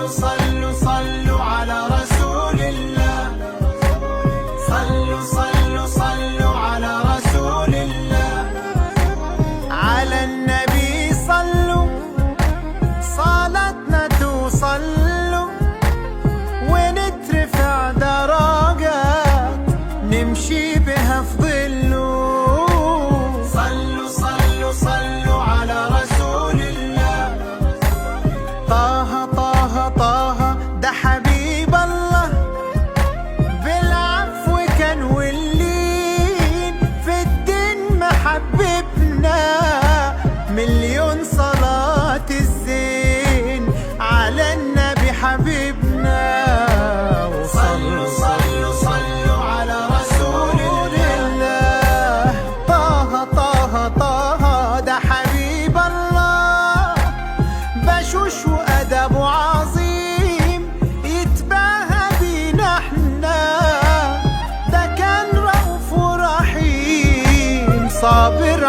صلوا صلوا صلوا على رسول الله. صلوا صلوا صلوا على رسول الله. على النبي صلوا صلاتنا توصلوا، ونترفع درجات نمشي بها في ظله. صلوا صلوا صلوا على رسول الله. طه طه طه ده حبيب الله، بالعفو كان واللين في الدين محببنا. مليون صلاة الزين على النبي حبيبنا. صلوا صلوا صلوا على رسول الله. طه طه طه ده حبيب الله، بشوش وأدبه عظيم يتباهى بينا احنا. ده كان رؤوف ورحيم صابر